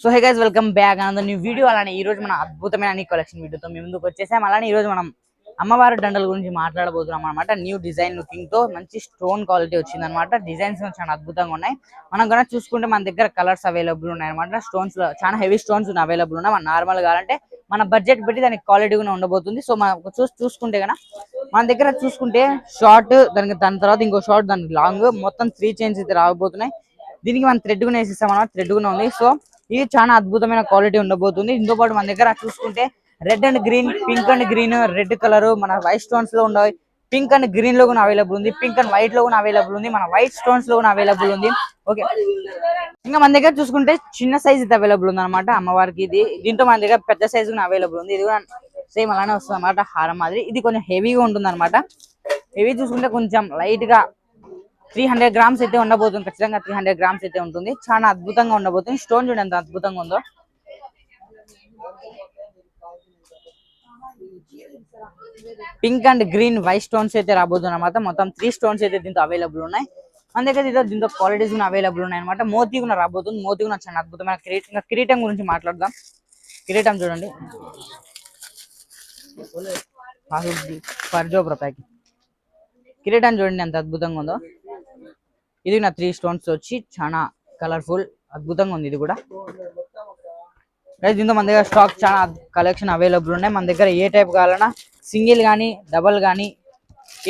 So hey guys welcome back another new video. అలానే ఈ రోజు మన అద్భుతమైన అన్ని కలెక్షన్ వీడియోతో మీ ముందుకు వచ్చేసాం. అలానే ఈ రోజు మనం అమ్మవారి దండల గురించి మాట్లాడబోతున్నాం అనమాట. న్యూ డిజైన్ లుకింగ్ తో మంచి స్టోన్ క్వాలిటీ వచ్చింది అనమాట. డిజైన్స్ చాలా అద్భుతంగా ఉన్నాయి. మనం కనుక చూసుకుంటే మన దగ్గర కలర్స్ అవైలబుల్ ఉన్నాయి అనమాట. స్టోన్స్ లో చాలా హెవీ స్టోన్స్ అవైలబుల్ ఉన్నాయి. మన నార్మల్ కావాలంటే మన బడ్జెట్ బట్టి దానికి క్వాలిటీ కూడా ఉండబోతుంది. సో మనం చూసుకుంటే కనుక మన దగ్గర చూసుకుంటే షార్ట్ దాని తర్వాత ఇంకో షార్ట్ దానికి లాంగ్ మొత్తం 3 చైన్స్ అయితే రాబోతున్నాయి. దీనికి మనం థ్రెడ్ కూడా వేసిస్తాం అన్నమాట. థ్రెడ్ కూడా ఉంది. సో ఇది చాలా అద్భుతమైన క్వాలిటీ ఉండబోతుంది. ఇంతో పాటు మన దగ్గర చూసుకుంటే red and green, pink and green, red colour మన వైట్ స్టోన్స్ లో ఉండవు. పింక్ అండ్ గ్రీన్ లో కూడా అవైలబుల్ ఉంది. పింక్ అండ్ వైట్ లో కూడా అవైలబుల్ ఉంది. మన వైట్ స్టోన్స్ లో కూడా అవైలబుల్ ఉంది. ఓకే, ఇంకా మన దగ్గర చూసుకుంటే చిన్న సైజ్ అయితే అవైలబుల్ ఉంది అనమాట అమ్మవారికి. దీంతో మన దగ్గర పెద్ద సైజ్ కూడా అవైలబుల్ ఉంది. ఇది కూడా సేమ్ అలానే వస్తుంది అనమాట, హారం మాదిరి. ఇది కొంచెం హెవీగా ఉంటుంది అనమాట. హెవీ చూసుకుంటే కొంచెం లైట్ గా 300 గ్రామ్స్ అయితే ఉండబోతుంది. ఖచ్చితంగా 300 గ్రామ్స్ అయితే ఉంటుంది. చాలా అద్భుతంగా ఉండబోతుంది. స్టోన్ చూడండి ఎంత అద్భుతంగా ఉందో. Pink and green white stones అయితే రాబోతుంది అనమాట. మొత్తం 3 స్టోన్స్ అయితే దీంతో అవైలబుల్ ఉన్నాయి. మన దగ్గర దీంతో క్వాలిటీస్ కూడా అవైలబుల్ ఉన్నాయి అనమాట. మోతీ కూడా రాబోతుంది. మోతీ కూడా చాలా అద్భుతమైన కిరీటం గురించి మాట్లాడదాం. కిరీటం చూడండి, కిరీటం చూడండి ఎంత అద్భుతంగా ఉందో. ఇది నా 3 స్టోన్స్ వచ్చి చాలా కలర్ఫుల్ అద్భుతంగా ఉంది. ఇది కూడా దీంతో మన దగ్గర స్టాక్ చాలా కలెక్షన్ అవైలబుల్ ఉన్నాయి. మన దగ్గర ఏ టైప్ కావాలన్నా సింగిల్ కానీ డబల్ కానీ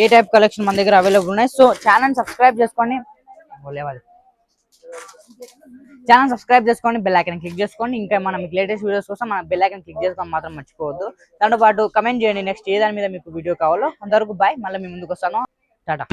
ఏ టైప్ కలెక్షన్ మన దగ్గర అవైలబుల్ ఉన్నాయి. సో ఛానల్ సబ్స్క్రైబ్ చేసుకోండి, బెల్ ఐకాన్ క్లిక్ చేసుకోండి. ఇంకా మనం లేటెస్ట్ వీడియోస్ కోసం మన బెల్ ఐకాన్ క్లిక్ చేసుకోవడం మాత్రం మర్చిపోవద్దు. దాంతో పాటు కమెంట్ చేయండి నెక్స్ట్ ఏ దాని మీద మీకు వీడియో కావాలో. అంతవరకు బాయ్, మళ్ళీ మీ ముందుకు వస్తాను. టాటా.